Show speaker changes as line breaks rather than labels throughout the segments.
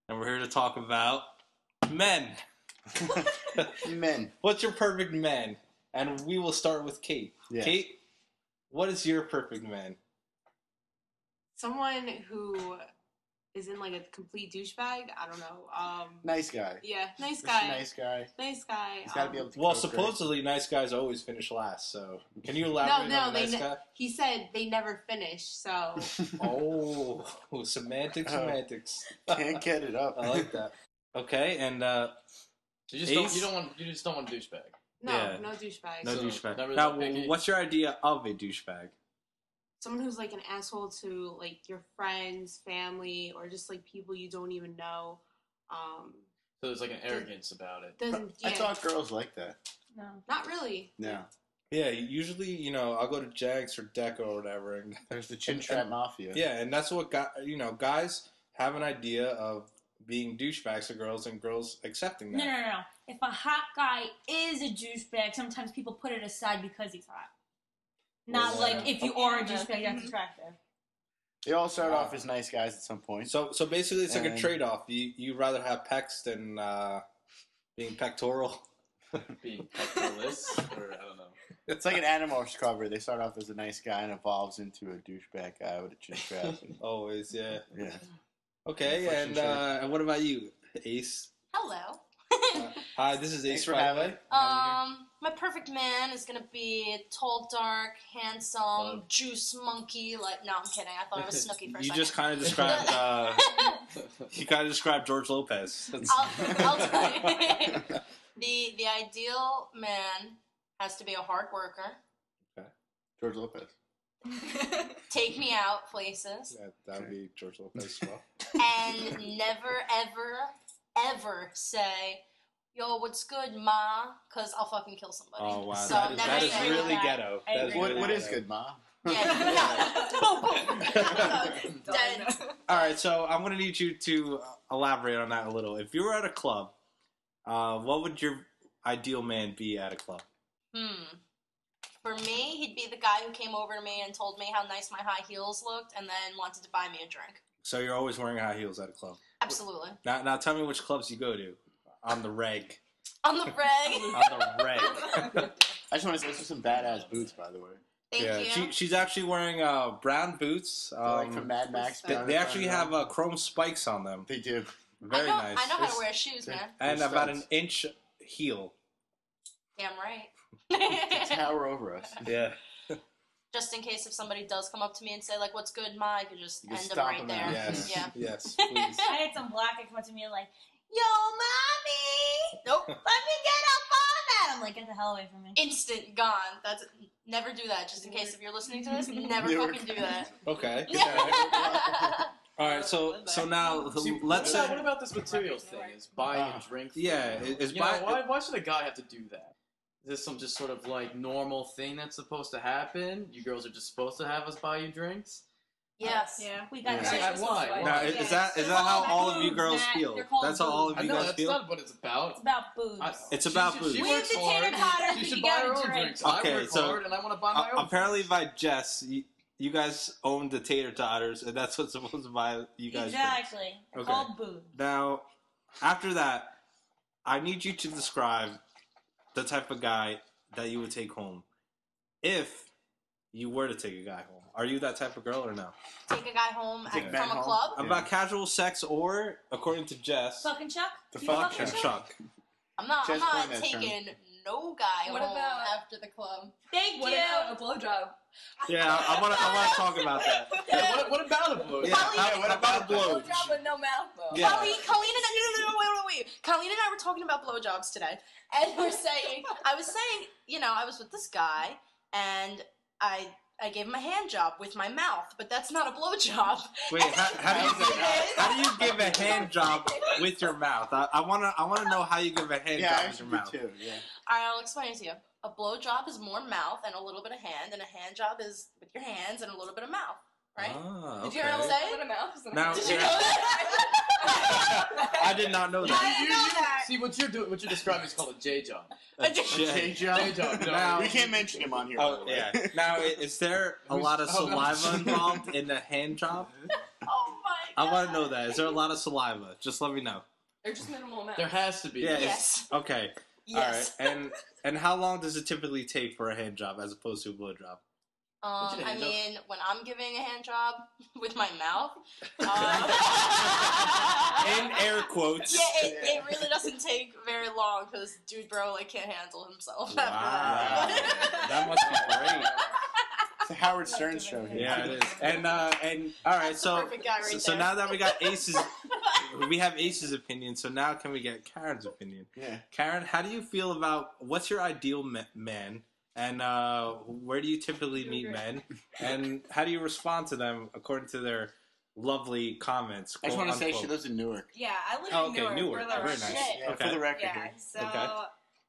and we're here to talk about men.
Men.
What's your perfect man? And we will start with Kate.
Yeah.
Kate, what is your perfect man?
Someone who is in like a complete douchebag. I don't know.
Nice guy.
Yeah, nice
Just
guy.
a nice guy.
Nice guy.
He's got to be able to.
Well,
cook, right?
supposedly nice guys always finish last. So, can you elaborate on the nice guy?
He said they never finish. So
Oh, semantics.
Can't get it up.
I like that. Okay, and
You just don't want a douchebag.
no,
Yeah.
no douchebag.
no
So,
douchebag.
not really
Now,
picky.
what's your idea of a douchebag?
Someone who's like an asshole to like your friends, family, or just like people you don't even know.
So there's like an arrogance about it.
Doesn't.
I
Yeah,
thought girls like that.
no, not really.
No.
Yeah, usually, I'll go to Jags or Deco or whatever, and
There's the chin strap mafia.
yeah, and that's what guys have an idea of being douchebags to girls, and girls accepting that.
No. If a hot guy is a douchebag, sometimes people put it aside because he's hot. Not
Yeah.
like if you are a douchebag, that's attractive.
They all start off as nice guys at some point.
So basically, it's like a
And-
trade-off. You rather have pecs than being pectoral.
Being pectoralist, or I don't know.
It's like an Animorphs cover. They start off as a nice guy and evolves into a douchebag guy with a chin strap.
Always, yeah.
Yeah.
Okay,
For
and
sure.
and what about you, Ace?
Hello.
Hi, this is Ace.
Thanks for
by the
having
way.
me.
My perfect man is gonna be tall, dark, handsome, juice monkey. Like, no, I'm kidding. I thought it was Snooki for a
You
second.
just kind of described. You kind of described George Lopez. That's-
I'll tell you. The ideal man has to be a hard worker.
George Lopez.
Take me out places.
Yeah, that would be George Lopez as well.
And never, ever say, "Yo, what's good, ma?" Because I'll fucking kill somebody.
Oh wow,
So
that
never
is
say
really
that.
ghetto.
I
That is
agree.
really
What is
ghetto.
good, Ma?
Yeah. Dead.
All right, so I'm gonna need you to elaborate on that a little. If you were at a club, what would your ideal man be at a club?
For me, he'd be the guy who came over to me and told me how nice my high heels looked and then wanted to buy me a drink.
So you're always wearing high heels at a club.
Absolutely.
Now tell me which clubs you go to on the reg.
On the reg.
On the reg.
I just want to say those are some badass boots, by the way.
Thank you.
she's actually wearing brown boots.
They're like from Mad Max.
They actually have chrome spikes on them.
They do.
Very
I
nice.
know how to wear shoes,
they're-
man.
And
They're
about an
studs.
inch heel.
Damn right.
Tower over us.
Yeah.
Just in case if somebody does come up to me and say, like, what's good, Ma, I could just
You can
end them
stomp
right
them
there.
out.
Yes.
Yeah.
Yes. Please.
I had some black that come up to me like,
Yo, mommy! Nope.
let me get up on that. I'm like, get the hell away from me.
Instant gone. That's never do that. Just in case if you're listening to this, never
Never.
fucking do that.
Okay. All right. So now
See,
let's say.
what about this materials thing? Is buying a drink? for
Yeah.
you?
Is
You know, why should a guy have to do that? Is this some just sort of like normal thing that's supposed to happen? You girls are just supposed to have us buy you drinks?
Yes.
Yeah. We got
Yeah.
guys
Why?
this way.
Now, is that how all of you girls
Matt.
feel?
They're called
That's how all of
I
you
know
guys
that's
feel.
not what it's about.
It's about boobs.
It's about
she,
boobs.
She
Leave
works
the tater
hard.
totters
She
that
should
you
buy
gotta
her own
drink.
drinks.
Okay,
I work
so,
hard and I want to buy my own.
Apparently, by Jess, you guys own the tater totters, and that's what's supposed to buy you guys. drinks.
Exactly. They're
Okay.
called boobs.
Now, after that, I need you to describe the type of guy that you would take home if you were to take a guy home. Are you that type of girl or no?
Take a guy home
Take
from
men
a
home.
club.
Yeah.
About casual sex or, according to Jess,
Fucking Chuck?
The
You
fuck
fucking
fucking
Chuck?
Chuck.
I'm not
Just coin that term.
taking no guy
What
home
about-
after the club.
Thank
What
you.
about a blowjob?
Yeah, I want to talk about that.
Yeah, what about a blow?
Yeah, what about a blow?
Blowjob with no mouth, though.
Yeah.
Colleen and no, wait. Colleen and I were talking about blowjobs today, and I was saying, I was with this guy, and I gave him a hand job with my mouth, but that's not a blowjob.
Wait, how do you give a hand job with your mouth? I wanna know how you give a hand
Yeah,
job
I
with your
should be
mouth.
too. Yeah.
All right, I'll explain it to you. A blowjob is more mouth and a little bit of hand, and a hand job is with your hands and a little bit of mouth, right?
Ah,
Did you hear what I'm saying?
With a mouth? Is it a
Now-
mouth?
Did you know that?
I did not know that.
didn't know that.
See what you're doing, what you're describing is called a J job.
A
J
J
J-
job.
J job. No,
Now-
We can't mention him on here.
Oh
by the way.
yeah. Now, is there a lot of
Oh, no.
saliva involved in the hand job?
Oh my
I want to know that. Is there a lot of saliva? Just let me know.
They're just minimal amounts.
There has to be.
Yeah.
Yes.
Okay.
Yes.
All right. And how long does it typically take for a hand job as opposed to a blow job?
What's your
I
hand job?
mean, when I'm giving a hand job with my mouth,
In air quotes.
yeah, it really doesn't take very long because dude bro like can't handle himself.
Wow. That must be great.
It's a Howard Stern show here.
Yeah, it is. And all right,
That's the
so
perfect guy right
so
there.
now that we got Ace's, we have Ace's opinion. So now can we get Karen's opinion?
Yeah.
Karen, how do you feel about what's your ideal man, and where do you typically meet men, and how do you respond to them according to their lovely comments?
I just want to
quote,
say she
unquote?
lives in Newark.
Yeah, I live
Oh,
in
okay, Newark.
Newark. For the
Very
record.
nice.
Shit.
Yeah,
Okay.
for the record.
Yeah,
here.
so
Okay.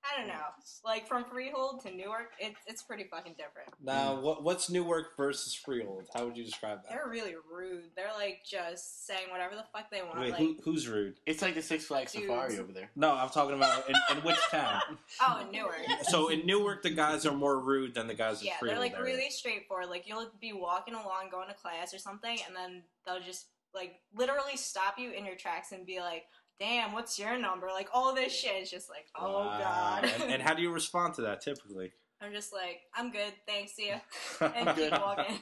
I don't know. Like from Freehold to Newark, it's pretty fucking different.
Now, what's Newark versus Freehold? How would you describe that?
They're really rude. They're like just saying whatever the fuck they want.
Wait,
like,
who's rude?
It's like the Six Flags
Dudes.
Safari over there.
No, I'm talking about in which town.
oh, in Newark.
So in Newark, the guys are more rude than the guys in
Yeah,
Freehold.
they're like
area.
really straightforward. Like you'll be walking along, going to class or something, and then they'll just like literally stop you in your tracks and be like, "Damn, what's your number?" Like all this shit is just like, "Oh
Wow.
god."
And how do you respond to that typically?
I'm just like, "I'm good, thanks, see ya," and keep walking.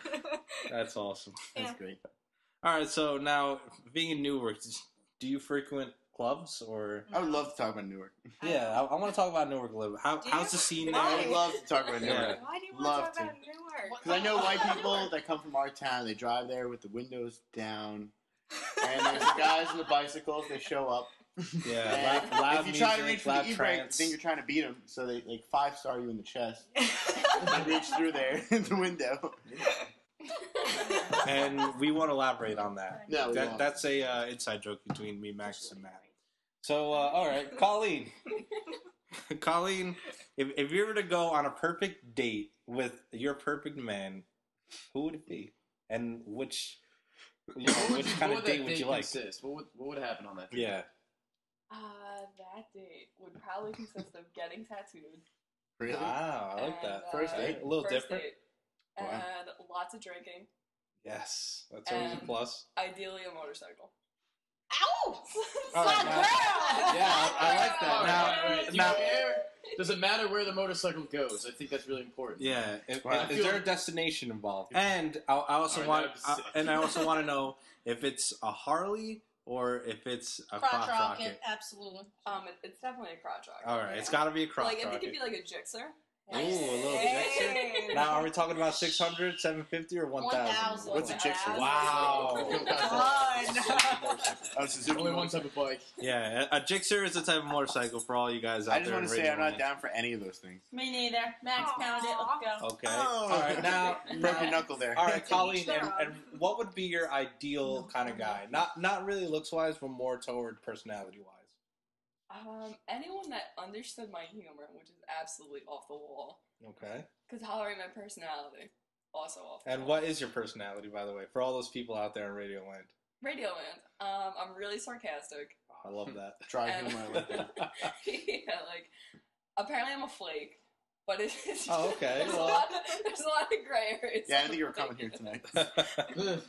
That's awesome.
That's
Yeah.
great.
All right, so now being in Newark, do you frequent clubs or?
I would love to talk about Newark.
Yeah, I want to talk about Newark a little bit.
Do
How's
you?
the scene
Why?
I
there?
would love to talk about
Yeah.
Newark.
Why do you
Love
want to talk
to.
about Newark?
Because I know white people that come from our town, they drive there with the windows down. And there's the guys on the bicycles, they show up.
Yeah,
And
loud
if you try to
music,
reach for
loud
the e-brake,
trance.
then you're trying to beat them. So they like 5-star you in the chest. And reach through there in the window.
And we won't elaborate on that.
No, we won't.
That's a inside joke between me, Max, and Matt. So, all right, Colleen. Colleen, if you were to go on a perfect date with your perfect man, who would it be? And which kind of date would you like?
Consist? What would happen on that date?
Yeah.
That date would probably consist of getting tattooed.
Really?
Wow, I like
and,
that.
First date?
A little
first
different.
date,
Wow.
and lots of drinking.
Yes, that's always a
And-
plus.
Ideally, a motorcycle.
Ow!
All right, now- Yeah, I like that.
All
Now-
right,
now-
does it matter where the motorcycle goes? I think that's really important.
Yeah,
Wow.
is there a destination involved? And I also
Alright,
want,
that'd be sick.
and I also want to know if it's a Harley or if it's a
Crotch
crotch
rocket,
rocket.
absolutely.
It's definitely a crotch rocket.
All right, it's got to be a crotch
Like, I think
rocket.
it'd be like a Gixxer.
Ooh, a little Gixxer. Now, are we talking about 600, 750, or 1,000?
1,000.
What's a Gixxer?
Wow.
Oh, Suzuki.
Only one type of bike.
Yeah, a Gixxer is a type of motorcycle for all you guys out
I just
there.
want to
in
say I'm
radio
not
land.
down for any of those things.
Me neither. Max pound it. Let's go.
Okay.
Oh.
All right, now.
Broke your knuckle there.
All right, Colleen,
Each their
and what would be your ideal kind of guy? Not really looks wise, but more toward personality wise.
Anyone that understood my humor, which is absolutely off the wall,
Okay.
could tolerate my personality, also off the
And
wall.
what is your personality, by the way, for all those people out there in Radio Land?
Radioland. I'm really sarcastic.
Oh, I love that.
Try humor. I like that.
Yeah, like apparently I'm a flake, but it's
Oh, okay,
There's,
well-
a lot of gray areas.
Yeah, I didn't think you were coming here tonight.
And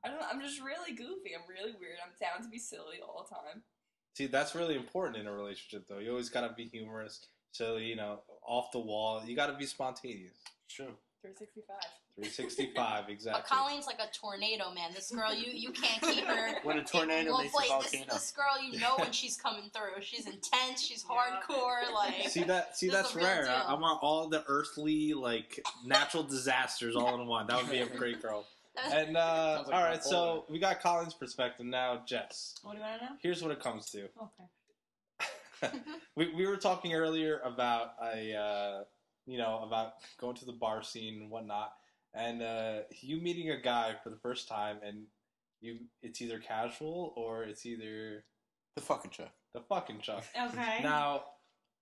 I don't know. I'm just really goofy. I'm really weird. I'm down to be silly all the time.
See, that's really important in a relationship, though. You always gotta be humorous, silly, off the wall. You gotta be spontaneous.
True.
365.
365,
But
exactly.
Colleen's like a tornado, man. This girl, you can't keep her.
When a tornado
Well,
makes a
wait,
volcano.
this girl, you know when she's coming through. She's intense. She's hardcore. Like
See
This is
that's
the real
rare.
deal.
I want all the earthly, natural disasters all in one. That would be a great girl. And
Sounds like
all right,
bipolar.
so we got Colin's perspective now. Jess,
What do you want to know?
here's what it comes to.
Okay.
we were talking earlier about about going to the bar scene and whatnot, and you meeting a guy for the first time, and it's either casual or it's either
The fucking Chuck.
the fucking Chuck.
Okay.
Now,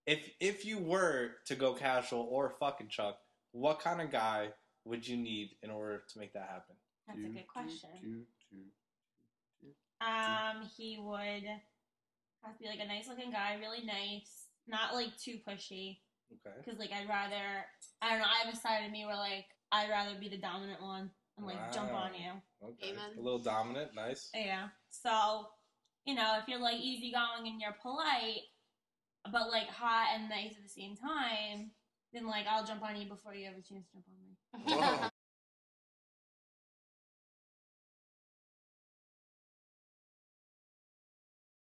if you were to go casual or fucking Chuck, what kind of guy would you need in order to make that happen?
That's a good question.
Do.
He would have to be like a nice looking guy, really nice, not like too pushy.
Okay.
Because I don't know, I have a side of me where I'd rather be the dominant one. and like jump on you.
Okay.
Amen.
A little dominant, nice.
Yeah. So, you know, if you're like easygoing and you're polite, but like hot and nice at the same time, then like I'll jump on you before you have a chance to jump on me.
Whoa.